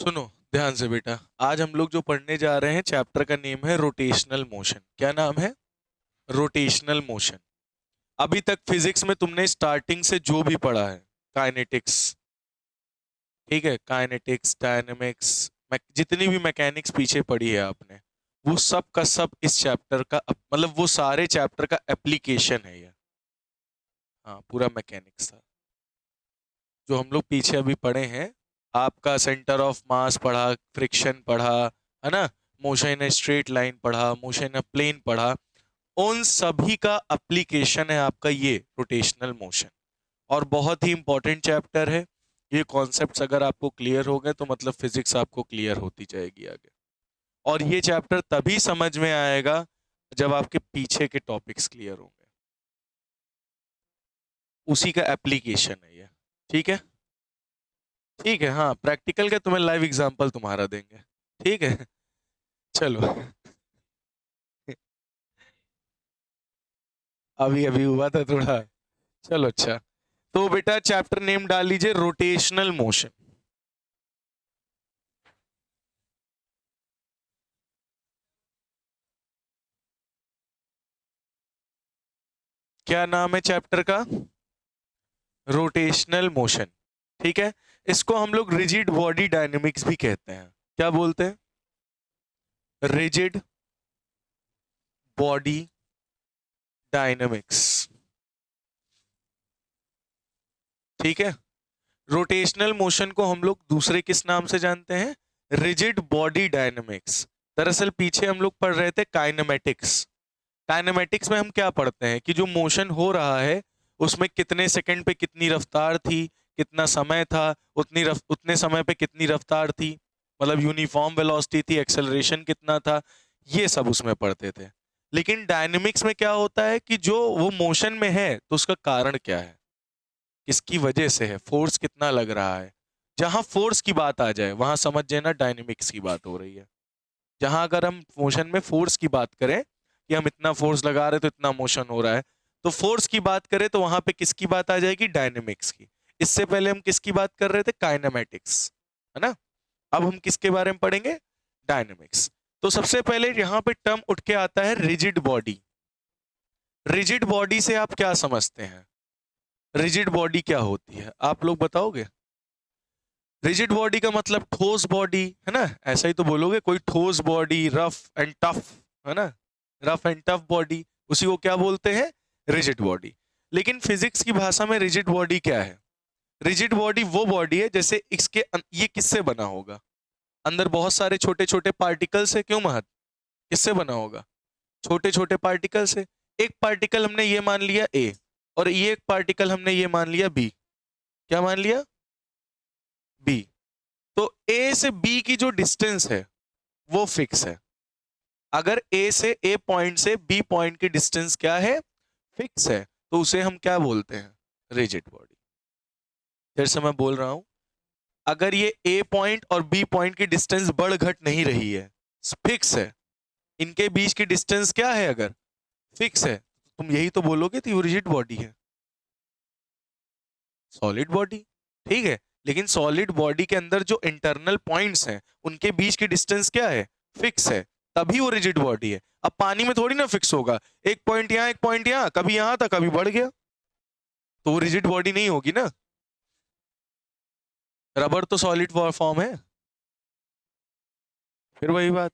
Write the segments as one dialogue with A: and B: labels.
A: सुनो ध्यान से बेटा। आज हम लोग जो पढ़ने जा रहे हैं चैप्टर का नेम है रोटेशनल मोशन। क्या नाम है? Rotational motion. अभी तक फिजिक्स में तुमने स्टार्टिंग से जो भी पढ़ा है, काइनेटिक्स, ठीक है, काइनेटिक्स, डायनेमिक्स, जितनी भी मैकेनिक्स पीछे पढ़ी है आपने, वो सब का सब इस चैप्टर का मतलब वो सारे चैप्टर का एप्लीकेशन है ये। हाँ, पूरा मैकेनिक्स था जो हम लोग पीछे अभी पढ़े हैं। आपका सेंटर ऑफ मास पढ़ा, फ्रिक्शन पढ़ा, है ना, मोशन इन स्ट्रेट लाइन पढ़ा, मोशन इन प्लेन पढ़ा। उन सभी का एप्लीकेशन है आपका ये रोटेशनल मोशन। और बहुत ही इंपॉर्टेंट चैप्टर है। ये कॉन्सेप्ट्स अगर आपको क्लियर हो गए तो मतलब फिजिक्स आपको क्लियर होती जाएगी आगे। और ये चैप्टर तभी समझ में आएगा जब आपके पीछे के टॉपिक्स क्लियर होंगे। उसी का एप्लीकेशन है ये। ठीक है, ठीक है। हाँ, प्रैक्टिकल का तुम्हें लाइव एग्जांपल तुम्हारा देंगे। ठीक है, चलो। अभी अभी हुआ था थोड़ा। चलो अच्छा। तो बेटा चैप्टर नेम डाल लीजिए रोटेशनल मोशन। क्या नाम है चैप्टर का? Rotational motion. ठीक है। इसको हम लोग रिजिड बॉडी डायनेमिक्स भी कहते हैं। क्या बोलते हैं? Rigid body dynamics. ठीक है। रोटेशनल मोशन को हम लोग दूसरे किस नाम से जानते हैं? Rigid body dynamics. दरअसल पीछे हम लोग पढ़ रहे थे काइनेमेटिक्स। काइनेमेटिक्स में हम क्या पढ़ते हैं कि जो मोशन हो रहा है उसमें कितने सेकंड पे कितनी रफ्तार थी, कितना समय था, उतने समय पे कितनी रफ्तार थी, मतलब यूनिफॉर्म वेलोसिटी थी, एक्सेलरेशन कितना था, ये सब उसमें पढ़ते थे। लेकिन डायनेमिक्स में क्या होता है कि जो वो मोशन में है तो उसका कारण क्या है, किसकी वजह से है, फोर्स कितना लग रहा है। जहां फोर्स की बात आ जाए वहां समझ जाना डायनेमिक्स की बात हो रही है। जहां अगर हम मोशन में फोर्स की बात करें कि हम इतना फोर्स लगा रहे तो इतना मोशन हो रहा है, तो फोर्स की बात करें तो वहां पे किसकी बात आ जाएगी? डायनेमिक्स की। इससे पहले हम किसकी बात कर रहे थे? काइनेमेटिक्स, है ना। अब हम किसके बारे में पढ़ेंगे? डायनेमिक्स। तो सबसे पहले यहां पे टर्म उठ के आता है रिजिड बॉडी। रिजिड बॉडी से आप क्या समझते हैं? रिजिड बॉडी क्या होती है आप लोग बताओगे? रिजिड बॉडी का मतलब ठोस बॉडी, है ना, ऐसा ही तो बोलोगे। कोई ठोस बॉडी, रफ एंड टफ, है ना, रफ एंड टफ बॉडी, उसी को क्या बोलते हैं? Rigid body. लेकिन फिजिक्स की भाषा में रिजिड बॉडी क्या है? रिजिड बॉडी वो बॉडी है जैसे ये किससे बना होगा? अंदर बहुत सारे छोटे छोटे पार्टिकल्स है, क्यों महत? किससे बना होगा? छोटे छोटे पार्टिकल से। एक पार्टिकल हमने ये मान लिया ए, और ये एक पार्टिकल हमने ये मान लिया बी। क्या मान लिया? बी। तो ए से बी की जो डिस्टेंस है वो फिक्स है। अगर ए से ए पॉइंट से बी पॉइंट की डिस्टेंस क्या है? फिक्स है। तो उसे हम क्या बोलते हैं? Rigid body. फिर से मैं बोल रहा हूं, अगर ये ए पॉइंट और बी पॉइंट की डिस्टेंस बढ़ घट नहीं रही है, फिक्स है, इनके बीच की डिस्टेंस क्या है? अगर फिक्स है, तुम यही तो बोलोगे तो रिजिड बॉडी है, सॉलिड बॉडी। ठीक है। लेकिन सॉलिड बॉडी के अंदर जो इंटरनल पॉइंट्स हैं उनके बीच की डिस्टेंस क्या है? फिक्स है, तभी वो रिजिड बॉडी है। अब पानी में थोड़ी ना फिक्स होगा, एक पॉइंट यहां एक पॉइंट यहां, कभी यहां था कभी बढ़ गया, तो वो रिजिड बॉडी नहीं होगी ना। रबर तो सॉलिड फॉर्म है। फिर वही बात।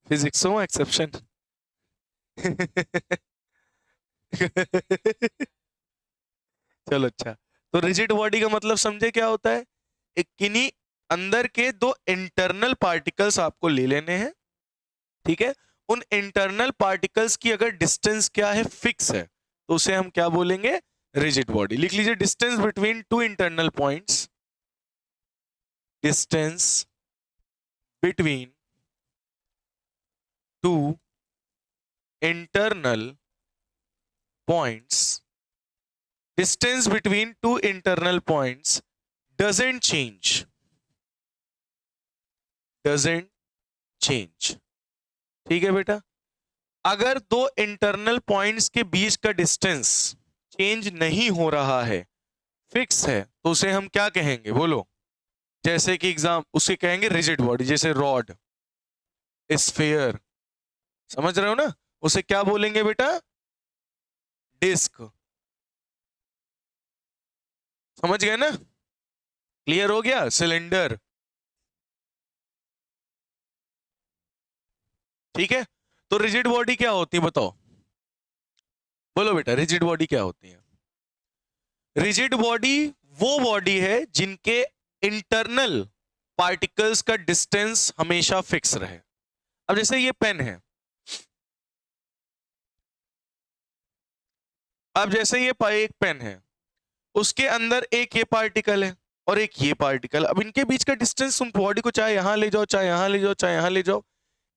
A: फिजिक्स हो एक्सेप्शन। चलो अच्छा। तो रिजिड बॉडी का मतलब समझे क्या होता है? एक किन्हीं अंदर के दो इंटरनल पार्टिकल्स आपको ले लेने हैं, ठीक है। उन इंटरनल पार्टिकल्स की अगर डिस्टेंस क्या है? फिक्स है, तो उसे हम क्या बोलेंगे? Rigid body. लिख लीजिए, distance between to internal points, distance between to internal points, distance between to internal points doesn't change, doesn't change. ठीक है बेटा। अगर दो इंटरनल पॉइंट्स के बीच का डिस्टेंस चेंज नहीं हो रहा है, फिक्स है, तो उसे हम क्या कहेंगे? बोलो। जैसे कि एग्जाम उसे कहेंगे रिजिड बॉडी, जैसे रॉड, स्फीयर, समझ रहे हो ना? उसे क्या बोलेंगे बेटा? डिस्क। समझ गए ना? क्लियर हो गया? सिलेंडर। ठीक है, तो रिजिड बॉडी क्या होती है बताओ? बोलो बेटा, रिजिड बॉडी क्या होती है? रिजिड बॉडी वो बॉडी है जिनके इंटरनल पार्टिकल्स का डिस्टेंस हमेशा फिक्स रहे। अब जैसे ये पेन है, अब जैसे ये एक पेन है, उसके अंदर एक ये पार्टिकल है और एक ये पार्टिकल, अब इनके बीच का डिस्टेंस तुम बॉडी को चाहे यहां ले जाओ, चाहे यहां ले जाओ, चाहे यहां ले जाओ,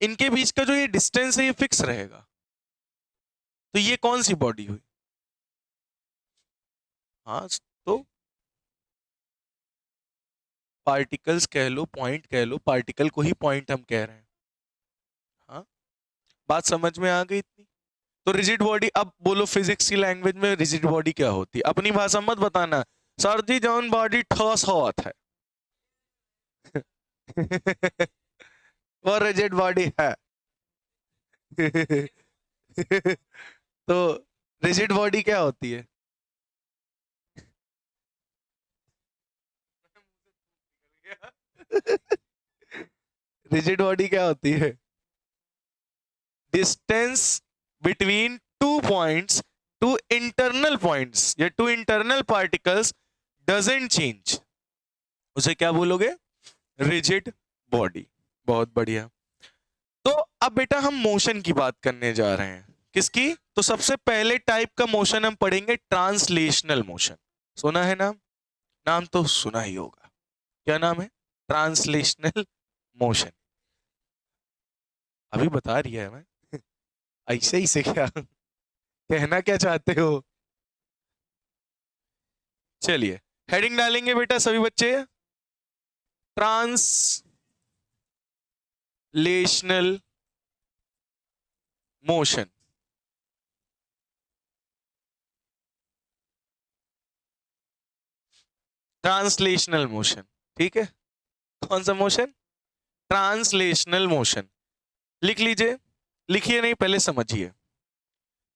A: इनके बीच का जो ये डिस्टेंस है ये फिक्स रहेगा। तो ये कौन सी बॉडी हुई? हाँ, तो पार्टिकल्स कह लो, पॉइंट कह लो, पार्टिकल को ही पॉइंट हम कह रहे हैं। हाँ, बात समझ में आ गई इतनी? तो रिजिड बॉडी, अब बोलो फिजिक्स की लैंग्वेज में रिजिड बॉडी क्या होती है? अपनी भाषा मत बताना, सर जी जौन बॉडी ठोस होत है वो रिजिड बॉडी है। तो रिजिड बॉडी क्या होती है? रिजिड बॉडी क्या होती है? Distance between two points, two internal points या two internal particles doesn't change, उसे क्या बोलोगे? Rigid body. बहुत बढ़िया। तो अब बेटा हम मोशन की बात करने जा रहे हैं। किसकी? तो सबसे पहले टाइप का मोशन हम पढ़ेंगे ट्रांसलेशनल मोशन। सुना है नाम? नाम तो सुना ही होगा। क्या नाम है? Translational motion. अभी बता रही है मैं ऐसे ही से क्या कहना क्या चाहते हो? चलिए हेडिंग डालेंगे बेटा सभी बच्चे, ट्रांसलेशनल मोशन। ट्रांसलेशनल मोशन, ठीक है? कौन सा मोशन? Translational motion. लिख लीजिए, लिखिए नहीं, पहले समझिए।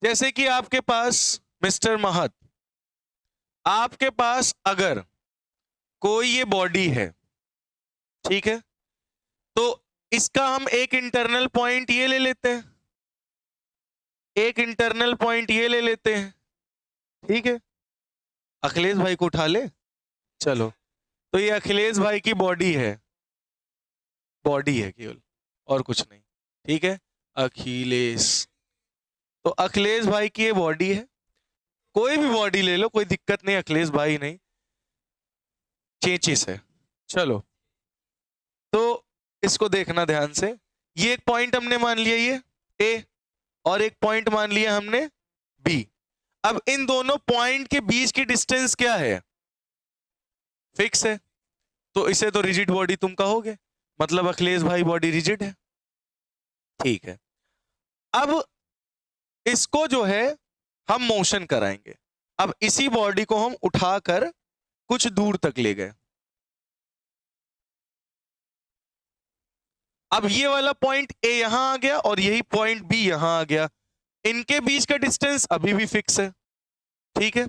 A: जैसे कि आपके पास मिस्टर महत, आपके पास अगर कोई ये बॉडी है, ठीक है, तो इसका हम एक इंटरनल पॉइंट ये ले लेते हैं, एक इंटरनल पॉइंट ये ले लेते हैं, ठीक है? अखिलेश भाई को उठा ले, चलो। तो ये अखिलेश भाई की बॉडी है, बॉडी है केवल, और कुछ नहीं, ठीक है? अखिलेश, तो अखिलेश भाई की ये बॉडी है। कोई भी बॉडी ले लो, कोई दिक्कत नहीं, अखिलेश भाई नहीं, चेचिस है। चलो, तो इसको देखना ध्यान से। ये एक पॉइंट हमने मान लिया ये ए, और एक पॉइंट मान लिया हमने बी। अब इन दोनों पॉइंट के बीच की डिस्टेंस क्या है? फिक्स है। तो इसे तो रिजिड बॉडी तुम कहोगे, मतलब अखिलेश भाई बॉडी रिजिड है, ठीक है? अब इसको जो है हम मोशन कराएंगे। अब इसी बॉडी को हम उठाकर कुछ दूर तक ले गए। अब ये वाला पॉइंट ए यहां आ गया और यही पॉइंट बी यहां आ गया, इनके बीच का डिस्टेंस अभी भी फिक्स है, ठीक है?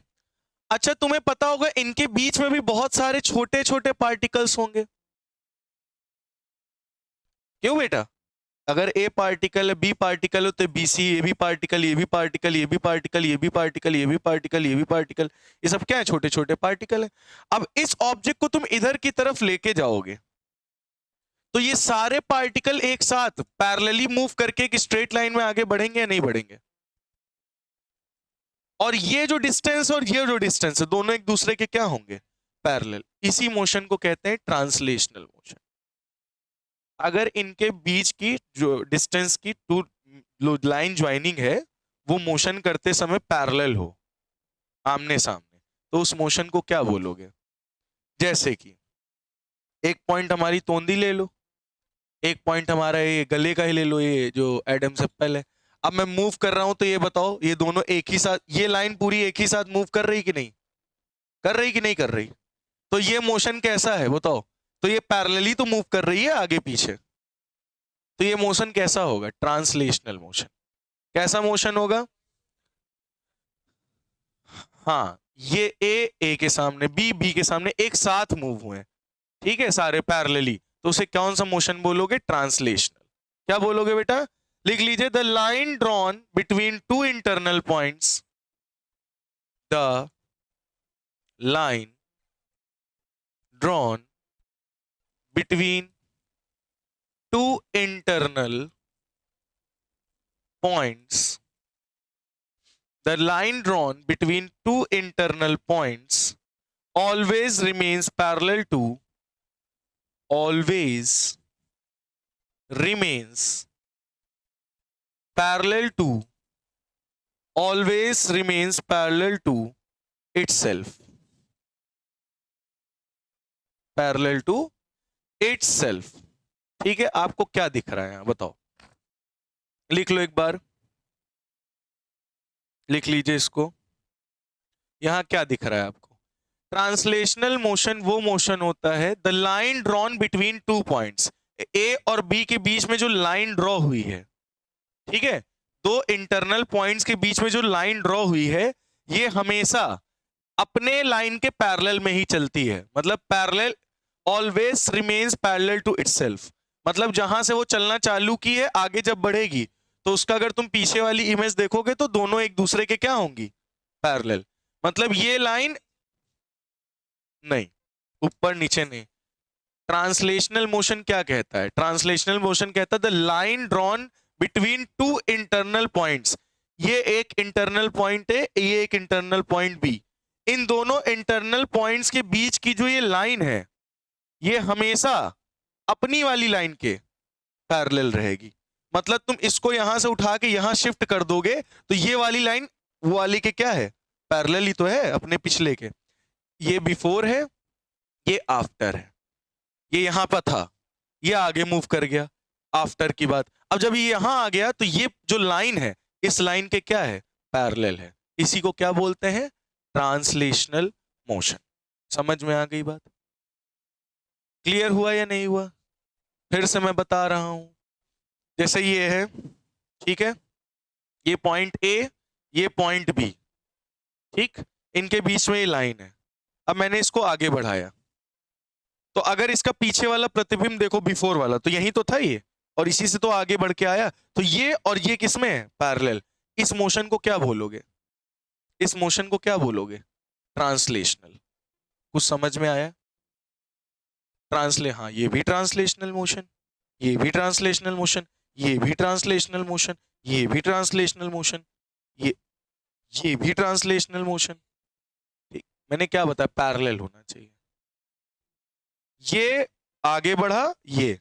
A: अच्छा, तुम्हें पता होगा इनके बीच में भी बहुत सारे छोटे छोटे पार्टिकल्स होंगे। क्यों बेटा? अगर ए पार्टिकल है, बी पार्टिकल हो, तो बी सी, ये भी पार्टिकल, ये भी पार्टिकल, ये भी पार्टिकल, ये भी पार्टिकल, ये भी पार्टिकल, ये भी पार्टिकल, ये सब क्या है? छोटे छोटे पार्टिकल है। अब इस ऑब्जेक्ट को तुम इधर की तरफ लेके जाओगे तो ये सारे पार्टिकल एक साथ पैरेलली मूव करके एक स्ट्रेट लाइन में आगे बढ़ेंगे या नहीं बढ़ेंगे? और ये जो डिस्टेंस और ये जो डिस्टेंस है, दोनों एक दूसरे के क्या होंगे? पैरेलल। इसी मोशन को कहते हैं ट्रांसलेशनल मोशन। अगर इनके बीच की जो डिस्टेंस की टू लाइन ज्वाइनिंग है वो मोशन करते समय पैरेलल हो, आमने सामने, तो उस मोशन को क्या बोलोगे? जैसे कि एक पॉइंट हमारी तोंदी ले लो, एक पॉइंट हमारा ये गले का ही ले लो, ये जो एडम्स एप्पल है। अब मैं मूव कर रहा हूं तो ये बताओ, ये दोनों एक ही साथ, ये लाइन पूरी एक ही साथ मूव कर रही कि नहीं कर रही? कि नहीं कर रही? तो ये मोशन कैसा है बताओ? तो ये पैरेलली तो मूव कर रही है आगे पीछे, तो ये मोशन कैसा होगा? Translational motion. कैसा मोशन होगा? हाँ, ये ए के सामने, बी के सामने एक साथ मूव हुए, ठीक है, सारे पैरेलली, तो उसे कौन सा मोशन बोलोगे? ट्रांसलेशनल। क्या बोलोगे बेटा? लिख लीजिए, the line drawn between to internal points, the line drawn between to internal points, the line drawn between two internal points always remains parallel to, always remains parallel to, always remains parallel to itself, parallel to itself। ठीक है, आपको क्या दिख रहा है यहां बताओ, लिख लो एक बार, लिख लीजिए इसको। यहां क्या दिख रहा है आपको? ट्रांसलेशनल मोशन वो मोशन होता है, the line drawn between two points, A और बी के बीच में जो लाइन ड्रॉ हुई है, ठीक है, दो इंटरनल पॉइंट्स के बीच में जो लाइन ड्रॉ हुई है, ये हमेशा अपने लाइन के पैरेलल में ही चलती है। मतलब parallel, always remains parallel to itself. मतलब जहां से वो चलना चालू की है, आगे जब बढ़ेगी तो उसका अगर तुम पीछे वाली इमेज देखोगे तो दोनों एक दूसरे के क्या होंगी? पैरेलल। मतलब ये लाइन नहीं, ऊपर नीचे नहीं। ट्रांसलेशनल मोशन क्या कहता है? ट्रांसलेशनल मोशन कहता है the line drawn between to internal points. ये एक इंटरनल पॉइंट है, ये एक इंटरनल पॉइंट बी। इन दोनों इंटरनल पॉइंट्स के बीच की जो ये लाइन है, ये हमेशा अपनी वाली लाइन के पैरेलल रहेगी। मतलब तुम इसको यहां से उठा के यहां शिफ्ट कर दोगे तो ये वाली लाइन वो वाली के क्या है? पैरेलल ही तो है अपने पिछले के। ये बिफोर है, ये आफ्टर है। ये यहां पर था, ये आगे मूव कर गया, आफ्टर की बात। अब जब ये यहां आ गया तो ये जो लाइन है, इस लाइन के क्या है? पैरेलल है। इसी को क्या बोलते हैं? Translational motion. समझ में आ गई बात? क्लियर हुआ या नहीं हुआ? फिर से मैं बता रहा हूं। जैसे ये है, ठीक है, ये पॉइंट ए, ये पॉइंट बी, ठीक, इनके बीच में ये लाइन है। अब मैंने इसको आगे बढ़ाया, तो अगर इसका पीछे वाला प्रतिबिंब देखो, बिफोर वाला, तो यही तो था ये, और इसी से तो आगे बढ़ के आया। तो ये और ये किसमें है? पैरेलल। इस मोशन को क्या बोलोगे? इस मोशन को क्या बोलोगे? ट्रांसलेशनल। कुछ समझ में आया? हाँ, ये भी ट्रांसलेशनल मोशन, ये भी ट्रांसलेशनल मोशन, ये भी ट्रांसलेशनल मोशन, ये भी ट्रांसलेशनल मोशन, ये भी ट्रांसलेशनल मोशन। ठीक, मैंने क्या बताया? पैरेलल होना चाहिए। ये आगे बढ़ा, ये,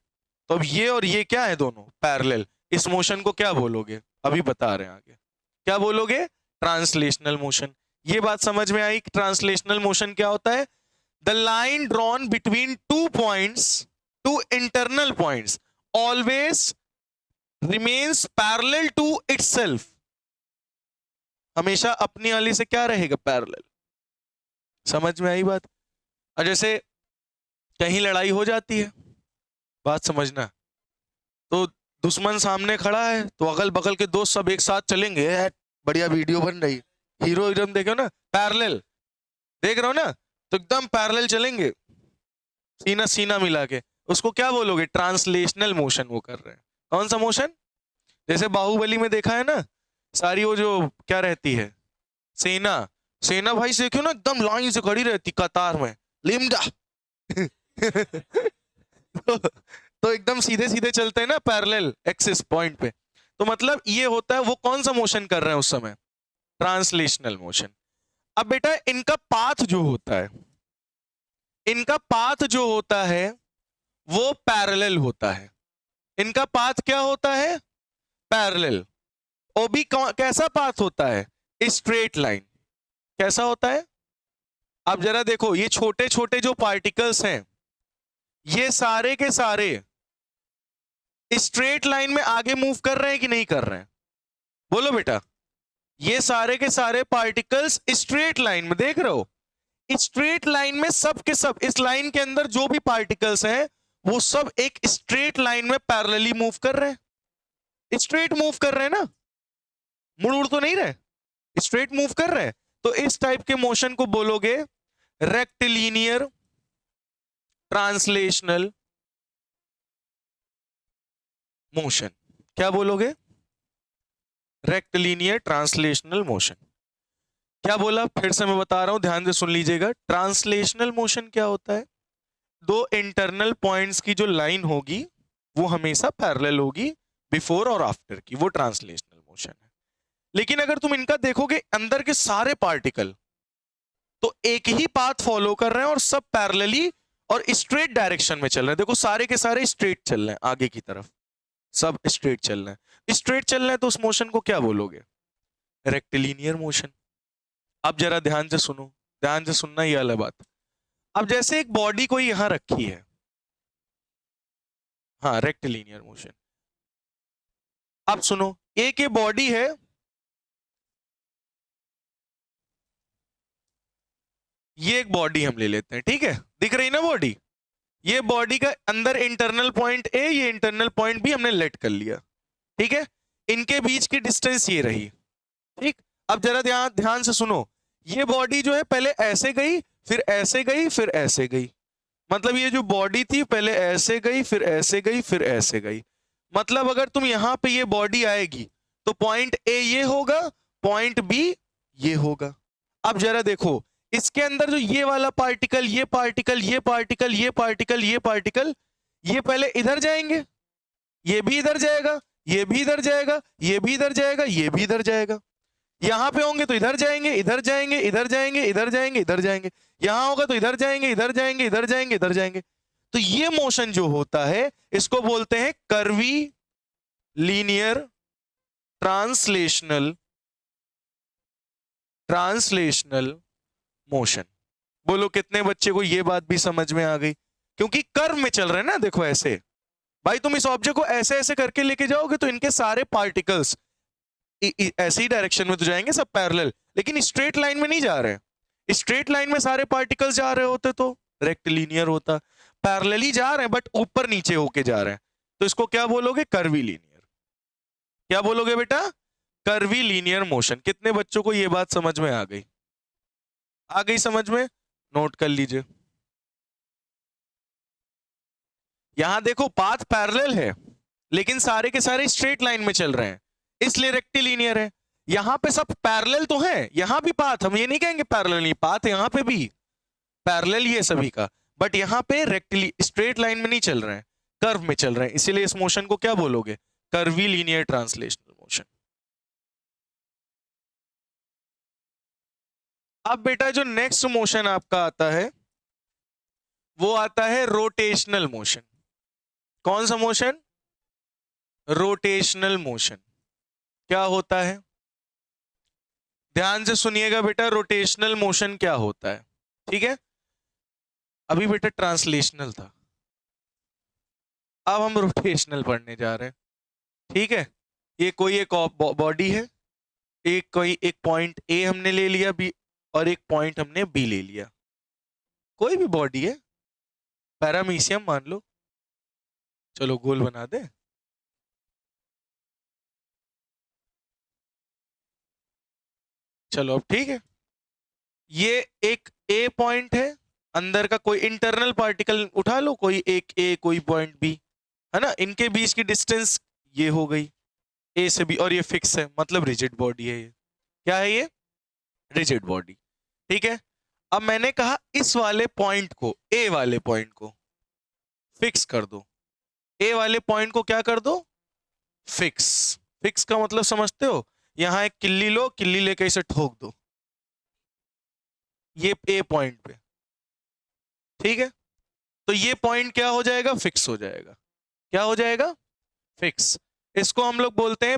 A: तो अब ये और ये क्या है? दोनों पैरेलल। इस मोशन को क्या बोलोगे? अभी बता रहे हैं आगे। क्या बोलोगे? Translational motion. ये बात समझ में आई? ट्रांसलेशनल मोशन क्या होता है? The line drawn between two points, two internal points, always remains parallel to itself. हमेशा अपनी वाली से क्या रहेगा? पैरेलल। समझ में आई बात? और जैसे कहीं लड़ाई हो जाती है, बात समझना, तो दुश्मन सामने खड़ा है, तो अगल बगल के दोस्त सब एक साथ चलेंगे, बढ़िया वीडियो बन रही, हीरो हीरोइन देखो ना, पैरेलल देख रहे हो ना, तो एकदम पैरेलल चलेंगे, सीना सीना मिला के। उसको क्या बोलोगे? ट्रांसलेशनल मोशन वो कर रहे हैं। कौन सा मोशन? जैसे बाहुबली में देखा है ना, सारी वो जो क्या रहती है, सेना, सेना भाई से देखो ना, एकदम लाइन से खड़ी रहती कतार में, लिमडा तो एकदम सीधे सीधे चलते हैं ना, पैरेलल एक्सिस पॉइंट पे। तो मतलब ये होता है, वो कौन सा मोशन कर रहे हैं उस समय? Translational motion. अब बेटा इनका पाथ जो होता है, इनका पाथ जो होता है वो पैरेलल होता है। इनका पाथ क्या होता है? पैरेलल। और भी कैसा पाथ होता है? Straight line. कैसा होता है? अब जरा देखो, ये छोटे छोटे जो पार्टिकल्स हैं, ये सारे के सारे स्ट्रेट लाइन में आगे मूव कर रहे हैं कि नहीं कर रहे हैं? बोलो बेटा। ये सारे के सारे पार्टिकल्स स्ट्रेट लाइन में, देख रहे हो, स्ट्रेट लाइन में सब के सब, इस लाइन के अंदर जो भी पार्टिकल्स हैं वो सब एक स्ट्रेट लाइन में पैरेलली मूव कर रहे हैं, स्ट्रेट मूव कर रहे हैं ना, मुड़ उड़ तो नहीं रहे, स्ट्रेट मूव कर रहे हैं। तो इस टाइप के मोशन को बोलोगे रेक्टिलिनियर ट्रांसलेशनल मोशन। क्या बोलोगे? Rectilinear translational motion. क्या बोला? फिर से मैं बता रहा हूं, ध्यान से सुन लीजिएगा। ट्रांसलेशनल मोशन क्या होता है? दो इंटरनल पॉइंट्स की जो लाइन होगी वो हमेशा पैरेलल होगी बिफोर और आफ्टर की, वो ट्रांसलेशनल मोशन है। लेकिन अगर तुम इनका देखोगे अंदर के सारे पार्टिकल तो एक ही पाथ फॉलो कर रहे हैं और सब पैरेलली और स्ट्रेट डायरेक्शन में चल रहे हैं। देखो सारे के सारे स्ट्रेट चल रहे हैं, आगे की तरफ सब स्ट्रेट चल रहे हैं। स्ट्रेट चल रहे हैं तो उस मोशन को क्या बोलोगे? Rectilinear motion. अब जरा ध्यान से सुनो, ध्यान से सुनना, ये अलग बात। अब जैसे एक बॉडी कोई यहां रखी है, हाँ रेक्टिलिनियर मोशन। अब सुनो, एक ये बॉडी है, ये एक बॉडी हम ले लेते हैं, ठीक है, दिख रही ना बॉडी। ये बॉडी का अंदर इंटरनल पॉइंट ए, ये इंटरनल पॉइंट बी हमने लेट कर लिया, ठीक है। इनके बीच की डिस्टेंस ये रही, ठीक। अब जरा ध्यान ध्यान से सुनो, ये बॉडी जो है पहले ऐसे गई, फिर ऐसे गई, फिर ऐसे गई। मतलब ये जो बॉडी थी पहले ऐसे गई, फिर ऐसे गई, फिर ऐसे गई। मतलब अगर तुम यहां पे ये बॉडी आएगी तो पॉइंट ए ये होगा, पॉइंट बी ये होगा। अब जरा देखो, इसके अंदर जो ये वाला पार्टिकल, ये पार्टिकल, ये पार्टिकल, ये पार्टिकल, ये पार्टिकल, ये पहले इधर जाएंगे, ये भी इधर जाएगा, ये भी इधर जाएगा, ये भी इधर जाएगा, ये भी इधर जाएगा। यहां पे होंगे तो इधर जाएंगे, इधर जाएंगे, इधर जाएंगे, इधर जाएंगे, इधर जाएंगे। यहां होगा तो इधर जाएंगे, इधर जाएंगे, इधर जाएंगे, इधर जाएंगे। तो ये मोशन जो होता है इसको बोलते हैं कर्वी लीनियर ट्रांसलेशनल मोशन। बोलो कितने बच्चे को ये बात भी समझ में आ गई? क्योंकि कर्व में चल रहे हैं ना, देखो ऐसे। भाई तुम इस ऑब्जेक्ट को ऐसे ऐसे करके लेके जाओगे तो इनके सारे पार्टिकल्स ऐसी डायरेक्शन में तो जाएंगे सब पैरेलल, लेकिन स्ट्रेट लाइन में नहीं जा रहे हैं। स्ट्रेट लाइन में सारे पार्टिकल्स जा रहे होते तो रेक्टिलिनियर होता। पैरेलली जा रहे हैं बट ऊपर नीचे होके जा रहे हैं, तो इसको क्या बोलोगे? Curvy linear. क्या बोलोगे बेटा? Curvy linear motion. कितने बच्चों को यह बात समझ में आ गई? आ गई समझ में? नोट कर लीजिए। यहां देखो पाथ पैरेलल है लेकिन सारे के सारे स्ट्रेट लाइन में चल रहे हैं, इसलिए रेक्टिलिनियर है। यहां पे सब पैरेलल तो है, यहां भी पाथ, हम ये नहीं कहेंगे पैरेलल नहीं, पाथ यहां पे भी पैरेलल ही है सभी का, बट यहां पे रेक्टिली स्ट्रेट लाइन में नहीं चल रहे हैं, कर्व में चल रहे हैं, इसीलिए इस मोशन को क्या बोलोगे? Curvy linear translational motion. अब बेटा जो नेक्स्ट मोशन आपका आता है वो आता है रोटेशनल मोशन। कौन सा मोशन? Rotational motion. क्या होता है? ध्यान से सुनिएगा बेटा, रोटेशनल मोशन क्या होता है, ठीक है। अभी बेटा ट्रांसलेशनल था, अब हम रोटेशनल पढ़ने जा रहे हैं, ठीक है। ये कोई एक बॉडी है, एक कोई एक पॉइंट ए हमने ले लिया बी, और एक पॉइंट हमने बी ले लिया। कोई भी बॉडी है, पैरामीशियम मान लो, चलो गोल बना दे। चलो अब ठीक है, ये एक ए पॉइंट है, अंदर का कोई इंटरनल पार्टिकल उठा लो, कोई एक ए कोई पॉइंट बी, है ना। इनके बीच की डिस्टेंस ये हो गई ए से बी, और ये फिक्स है, मतलब रिजिड बॉडी है। ये क्या है? ये रिजिड बॉडी, ठीक है। अब मैंने कहा इस वाले पॉइंट को, ए वाले पॉइंट को फिक्स कर दो। ए वाले पॉइंट को क्या कर दो? फिक्स। फिक्स का मतलब समझते हो? यहां एक किल्ली लो, किल्ली लेके इसे ठोक दो ये ए पॉइंट पे, ठीक है। तो ये पॉइंट क्या हो जाएगा? फिक्स हो जाएगा। क्या हो जाएगा? फिक्स। इसको हम लोग बोलते हैं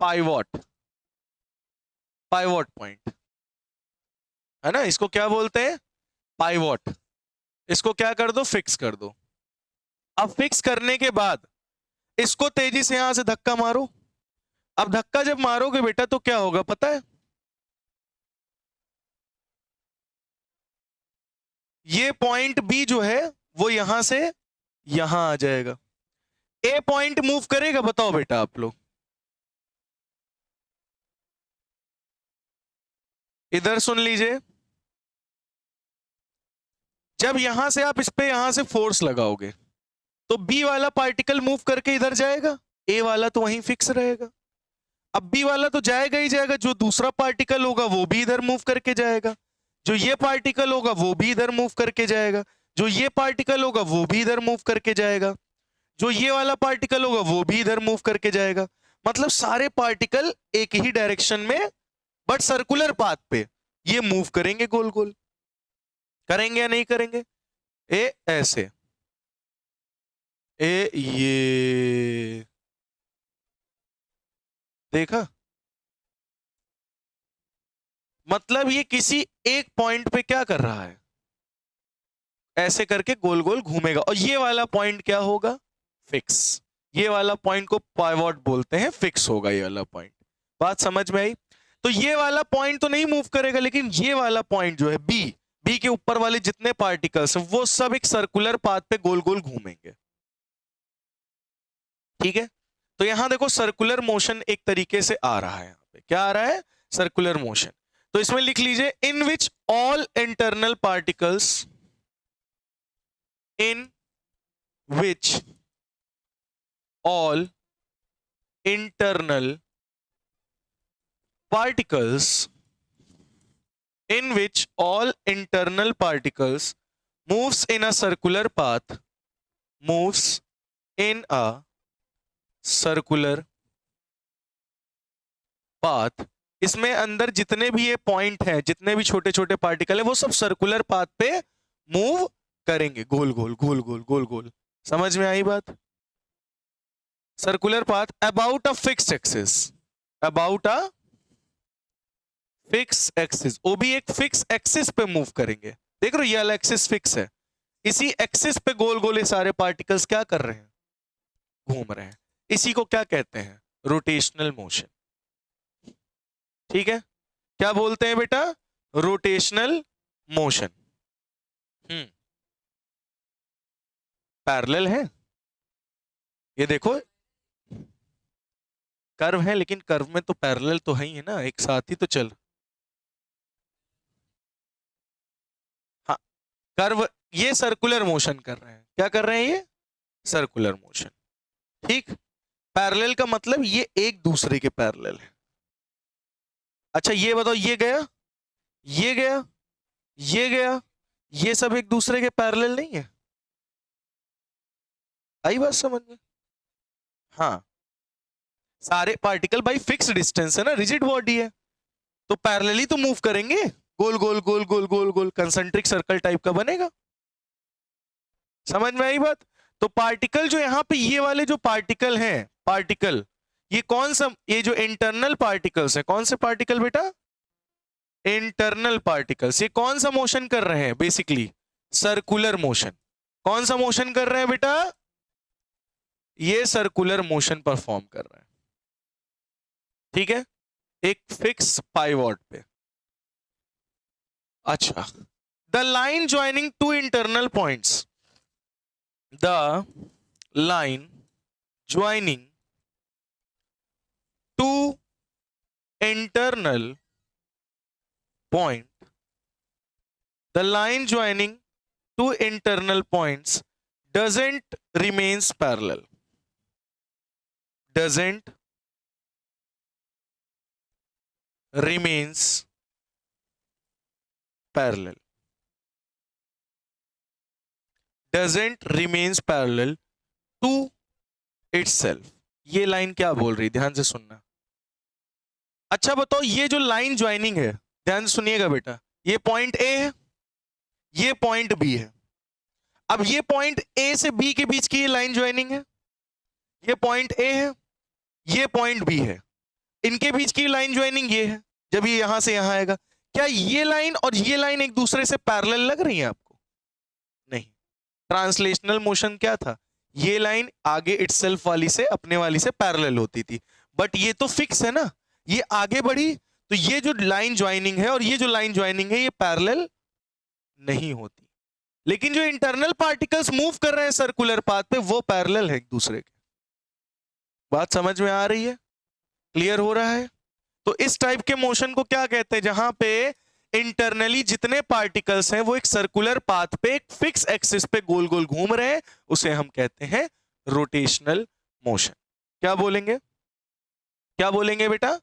A: पाइवॉट, पाइवॉट पॉइंट, है ना। इसको क्या बोलते हैं? पाइवॉट। इसको क्या कर दो? फिक्स कर दो। अब फिक्स करने के बाद इसको तेजी से यहां से धक्का मारो। अब धक्का जब मारोगे बेटा तो क्या होगा पता है? ये पॉइंट बी जो है वो यहां से यहां आ जाएगा। ए पॉइंट मूव करेगा, बताओ बेटा आप लोग। इधर सुन लीजिए, जब यहां से आप इस पे यहां से फोर्स लगाओगे तो बी वाला पार्टिकल मूव करके इधर जाएगा, ए वाला तो वहीं फिक्स रहेगा। अब बी वाला तो जाएगा ही जाएगा, जो दूसरा पार्टिकल होगा वो भी इधर मूव करके जाएगा, जो ये पार्टिकल होगा वो भी इधर मूव करके जाएगा, जो ये पार्टिकल होगा वो भी इधर मूव करके जाएगा, जो ये वाला पार्टिकल होगा वो भी इधर मूव करके जाएगा। मतलब सारे पार्टिकल एक ही डायरेक्शन में बट सर्कुलर पाथ पे ये मूव करेंगे गोल गोल। करेंगे या नहीं करेंगे? ए ऐसे, ए ये, देखा? मतलब ये किसी एक पॉइंट पे क्या कर रहा है, ऐसे करके गोल गोल घूमेगा। और ये वाला पॉइंट क्या होगा? फिक्स। ये वाला पॉइंट को पाइवोट बोलते हैं, फिक्स होगा ये वाला पॉइंट। बात समझ में आई? तो ये वाला पॉइंट तो नहीं मूव करेगा, लेकिन ये वाला पॉइंट जो है बी, बी के ऊपर वाले जितने पार्टिकल्स हैं वो सब एक सर्कुलर पाथ पे गोल गोल घूमेंगे। ठीक है? तो यहां देखो सर्कुलर मोशन एक तरीके से आ रहा है। यहां पे क्या आ रहा है? Circular motion. तो इसमें लिख लीजिए, in which all internal particles, in which all internal particles moves in a circular path, moves in a circular path। इसमें अंदर जितने भी ये पॉइंट हैं, जितने भी छोटे छोटे पार्टिकल हैं, वो सब सर्कुलर पाथ पे मूव करेंगे, गोल गोल गोल गोल गोल गोल। समझ में आई बात? Circular path about a fixed axis, about a fix axis. वो भी एक फिक्स एक्सिस पे मूव करेंगे। देख रहे हो, ये वाला एक्सिस फिक्स है, इसी एक्सिस पे गोल गोल ये सारे पार्टिकल्स क्या कर रहे हैं? घूम रहे हैं। इसी को क्या कहते हैं? Rotational motion. ठीक है? क्या बोलते हैं बेटा? Rotational motion. पैरेलल है, ये देखो कर्व है, लेकिन कर्व में तो पैरेलल तो है ही है ना, एक साथ ही तो चल। हाँ, कर्व ये सर्कुलर मोशन कर रहे हैं। क्या कर रहे हैं ये? Circular motion. ठीक? पैरेलल का मतलब ये एक दूसरे के पैरेलल है। अच्छा ये बताओ, ये गया, ये गया, ये गया, ये सब एक दूसरे के पैरेलल नहीं है? आई बात समझ में? हाँ, सारे पार्टिकल भाई फिक्स डिस्टेंस है ना, रिजिड बॉडी है, तो पैरेलली तो मूव करेंगे, गोल गोल गोल गोल गोल गोल, कंसेंट्रिक सर्कल टाइप का बनेगा। समझ में आई बात? तो पार्टिकल जो यहां पे ये वाले जो पार्टिकल हैं, पार्टिकल ये कौन सा, ये जो इंटरनल पार्टिकल्स है, कौन से पार्टिकल बेटा? Internal particles. ये कौन सा मोशन कर रहे हैं? Basically circular motion. कौन सा मोशन कर रहे हैं बेटा? ये सर्कुलर मोशन परफॉर्म कर रहे हैं। ठीक है? एक फिक्स पाइवोट पे। अच्छा, the line joining two internal points, the line joining two internal point, the line joining two internal points doesn't remains parallel, doesn't remains parallel, doesn't remains parallel to itself। ये line क्या बोल रही, ध्यान से सुनना। अच्छा बताओ, ये जो लाइन ज्वाइनिंग है, ध्यान से सुनिएगा बेटा, ये पॉइंट ए है, ये पॉइंट बी है। अब ये पॉइंट ए से बी के बीच की ये लाइन ज्वाइनिंग है, ये पॉइंट ए है, ये पॉइंट बी है, इनके बीच की लाइन ज्वाइनिंग ये है। जब ये यहां से यहां आएगा, क्या ये लाइन और ये लाइन एक दूसरे से पैरेलल लग रही है आपको? नहीं। ट्रांसलेशनल मोशन क्या था? ये लाइन आगे इटसेल्फ वाली से, अपने वाली से पैरेलल होती थी, बट ये तो फिक्स है ना, ये आगे बढ़ी, तो ये जो लाइन ज्वाइनिंग है और ये जो लाइन ज्वाइनिंग है ये पैरेलल नहीं होती। लेकिन जो इंटरनल पार्टिकल्स मूव कर रहे हैं सर्कुलर पाथ पे वो पैरेलल है एक दूसरे के। बात समझ में आ रही है? क्लियर हो रहा है? तो इस टाइप के मोशन को क्या कहते हैं, जहां पे इंटरनली जितने पार्टिकल्स हैं वो एक सर्कुलर पाथ पे एक फिक्स एक्सिस पे गोल गोल घूम रहे हैं, उसे हम कहते हैं रोटेशनल मोशन। क्या बोलेंगे? क्या बोलेंगे बेटा?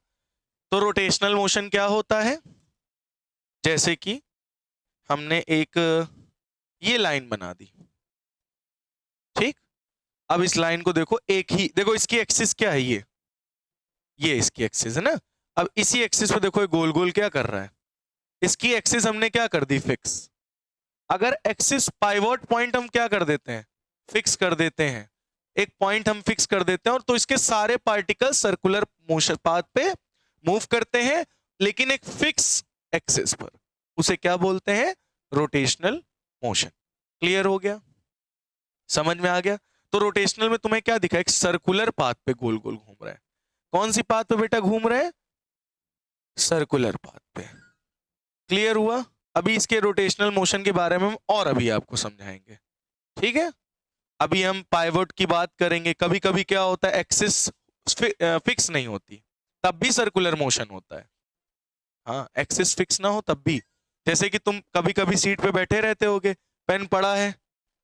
A: तो रोटेशनल मोशन क्या होता है? जैसे कि हमने एक ये लाइन बना दी, ठीक? अब इस लाइन को देखो, एक ही देखो, इसकी एक्सिस क्या है, ये इसकी एक्सिस है ना। अब इसी एक्सिस पे देखो ये गोल गोल क्या कर रहा है, इसकी एक्सिस हमने क्या कर दी, फिक्स। अगर एक्सिस पाइवोट पॉइंट हम क्या कर देते हैं, फिक्स कर देते हैं, एक पॉइंट हम फिक्स कर देते हैं, और तो इसके सारे पार्टिकल सर्कुलर मोशन पाथ पे मूव करते हैं, लेकिन एक फिक्स एक्सिस पर। उसे क्या बोलते हैं? Rotational motion. क्लियर हो गया? समझ में आ गया? तो रोटेशनल में तुम्हें क्या दिखा, एक सर्कुलर पाथ पे गोल गोल घूम रहा है। कौन सी पाथ पे बेटा घूम रहे हैं? सर्कुलर पाथ पे। क्लियर हुआ? अभी इसके रोटेशनल मोशन के बारे में हम और अभी आपको समझाएंगे, ठीक है? अभी हम पाइवोट की बात करेंगे। कभी कभी क्या होता है, एक्सिस फिक्स नहीं होती, तब भी सर्कुलर मोशन होता है। हाँ, एक्सिस फिक्स ना हो तब भी। जैसे कि तुम कभी कभी सीट पे बैठे रहते होगे, पेन पड़ा है,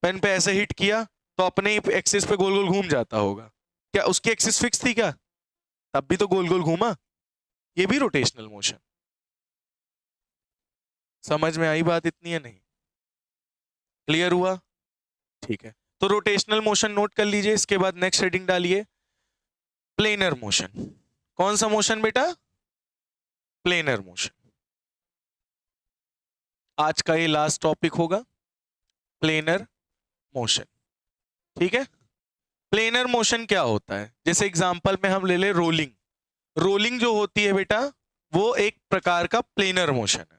A: पेन पे ऐसे हिट किया तो अपने ही एक्सिस पे गोल गोल घूम जाता होगा। क्या उसकी एक्सिस फिक्स थी क्या? तब भी तो गोल गोल घूमा। ये भी रोटेशनल मोशन। समझ में आई बात इतनी है नहीं? क्लियर हुआ? ठीक है, तो रोटेशनल मोशन नोट कर लीजिए। इसके बाद नेक्स्ट हेडिंग डालिए, प्लेनर मोशन। कौन सा मोशन बेटा? Planar motion. आज का ये लास्ट टॉपिक होगा, प्लेनर मोशन। ठीक है? प्लेनर मोशन क्या होता है? जैसे एग्जांपल में हम ले ले रोलिंग। रोलिंग जो होती है बेटा, वो एक प्रकार का प्लेनर मोशन है।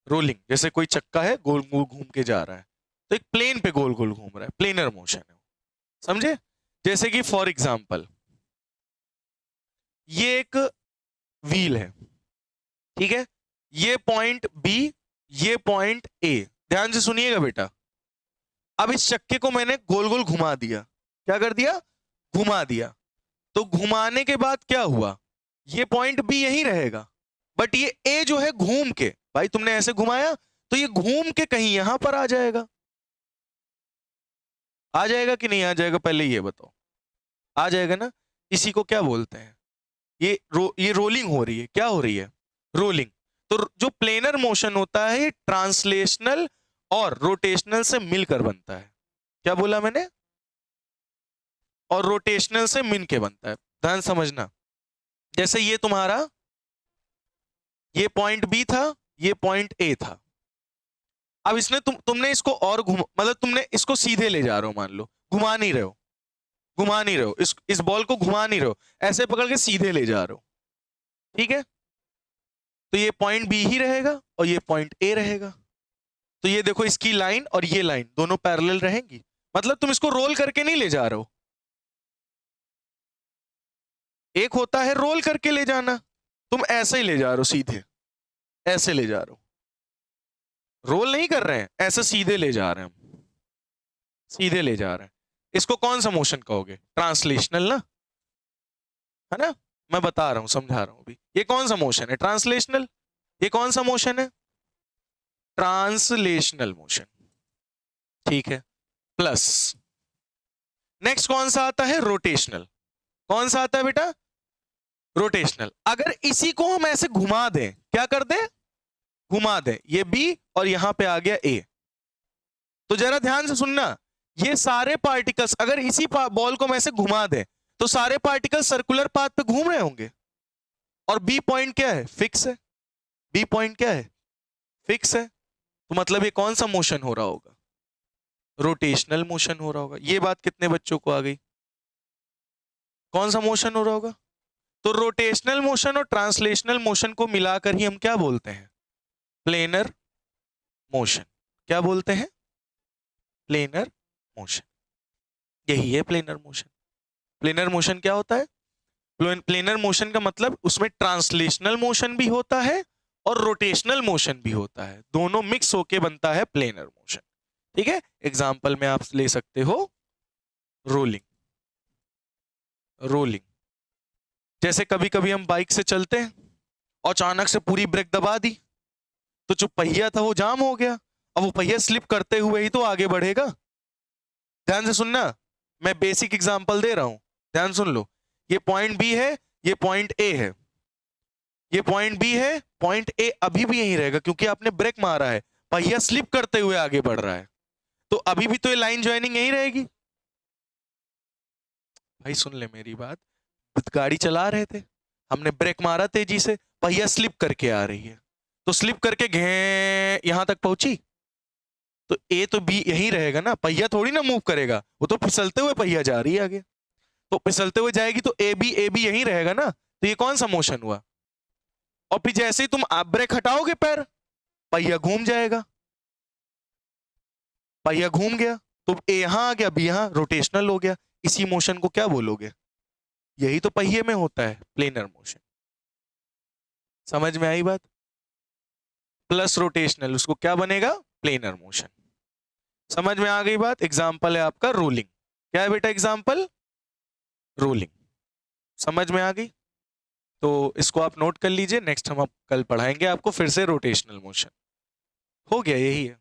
A: रोलिंग, जैसे कोई चक्का है गोल गोल घूम के जा रहा है, तो एक प्लेन पे गोल गोल घूम रहा है, प्लेनर मोशन है। समझे? जैसे कि फॉर एग्जांपल ये एक व्हील है, ठीक है? ये पॉइंट बी, ये पॉइंट ए। ध्यान से सुनिएगा बेटा। अब इस चक्के को मैंने गोल गोल घुमा दिया। क्या कर दिया? घुमा दिया। तो घुमाने के बाद क्या हुआ, ये पॉइंट बी यहीं रहेगा, बट ये ए जो है घूम के, भाई तुमने ऐसे घुमाया तो ये घूम के कहीं यहां पर आ जाएगा। आ जाएगा कि नहीं आ जाएगा, पहले ये बताओ। आ जाएगा ना? इसी को क्या बोलते हैं? ये रोलिंग हो रही है। क्या हो रही है? रोलिंग। तो जो प्लेनर मोशन होता है ये ट्रांसलेशनल और रोटेशनल से मिलकर बनता है। क्या बोला मैंने? और रोटेशनल से मिल के बनता है। ध्यान समझना। जैसे ये तुम्हारा, ये पॉइंट बी था, ये पॉइंट ए था। अब इसने तुमने इसको और मतलब तुमने इसको सीधे ले जा रहे हो, मान लो घुमा नहीं रहे हो, घुमा नहीं रहे हो, इस बॉल को घुमा नहीं रहे हो, ऐसे पकड़ के सीधे ले जा रहे हो, ठीक है? तो ये पॉइंट बी ही रहेगा और ये पॉइंट ए रहेगा। तो ये देखो, इसकी लाइन और ये लाइन दोनों पैरेलल रहेंगी, मतलब तुम इसको रोल करके नहीं ले जा रहे हो। एक होता है रोल करके ले जाना, तुम ऐसे ही ले जा रहे हो, सीधे ऐसे ले जा रहे हो, रोल नहीं कर रहे हैं, ऐसे सीधे ले जा रहे हैं हम, सीधे ले जा रहे हैं। इसको कौन सा मोशन कहोगे? ट्रांसलेशनल ना, है ना? मैं बता रहा हूं, समझा रहा हूं अभी। ये कौन सा मोशन है? ट्रांसलेशनल। ये कौन सा मोशन है? Translational motion. ठीक है, प्लस नेक्स्ट कौन सा आता है? रोटेशनल। कौन सा आता है बेटा? रोटेशनल। अगर इसी को हम ऐसे घुमा दें, क्या कर दें? घुमा दें, ये बी और यहां पे आ गया ए, तो जरा ध्यान से सुनना, ये सारे पार्टिकल्स अगर इसी बॉल को हम ऐसे घुमा दें तो सारे पार्टिकल सर्कुलर पाथ पे घूम रहे होंगे। और बी पॉइंट क्या है? फिक्स है। बी पॉइंट क्या है? फिक्स है। तो मतलब ये कौन सा मोशन हो रहा होगा? रोटेशनल मोशन हो रहा होगा। ये बात कितने बच्चों को आ गई? कौन सा मोशन हो रहा होगा? तो रोटेशनल मोशन और ट्रांसलेशनल मोशन को मिलाकर ही हम क्या बोलते हैं? Planar motion. क्या बोलते हैं? Planar motion. यही है प्लेनर मोशन। प्लेनर मोशन क्या होता है? प्लेनर मोशन का मतलब उसमें ट्रांसलेशनल मोशन भी होता है और रोटेशनल मोशन भी होता है, दोनों मिक्स होके बनता है प्लेनर मोशन। ठीक है, एग्जाम्पल में आप ले सकते हो रोलिंग। रोलिंग जैसे कभी कभी हम बाइक से चलते हैं और अचानक से पूरी ब्रेक दबा दी, तो जो पहिया था वो जाम हो गया। अब वो पहिया स्लिप करते हुए ही तो आगे बढ़ेगा। ध्यान से सुनना, मैं बेसिक एग्जांपल दे रहा हूं, ध्यान सुन लो। ये पॉइंट बी है, ये पॉइंट ए है, ये पॉइंट बी है, पॉइंट ए अभी भी यहीं रहेगा क्योंकि आपने ब्रेक मारा है, पहिया स्लिप करते हुए आगे बढ़ रहा है, तो अभी भी तो ये लाइन ज्वाइनिंग यहीं रहेगी। भाई सुन ले मेरी बात, गाड़ी चला रहे थे, हमने ब्रेक मारा तेजी से, पहिया स्लिप करके आ रही है, तो स्लिप करके घे यहां तक पहुंची, तो ए तो बी यहीं रहेगा ना, पहिया थोड़ी ना मूव करेगा, वो तो फिसलते हुए पहिया जा रही है आगे, तो फिसलते हुए जाएगी तो ए बी यहीं रहेगा ना, तो ये कौन सा मोशन हुआ। और फिर जैसे ही तुम आप ब्रेक हटाओगे पैर, पहिया घूम जाएगा, पहिया घूम गया, तो ए यहां आ गया, बी यहां, रोटेशनल हो गया। इसी मोशन को क्या बोलोगे, यही तो पहिए में होता है, प्लेनर मोशन। समझ में आई बात, प्लस रोटेशनल उसको क्या बनेगा, प्लेनर मोशन। समझ में आ गई बात। एग्जाम्पल है आपका रोलिंग, क्या है बेटा एग्जाम्पल, रोलिंग। समझ में आ गई, तो इसको आप नोट कर लीजिए, नेक्स्ट हम कल पढ़ाएंगे आपको फिर से रोटेशनल मोशन। हो गया, यही है।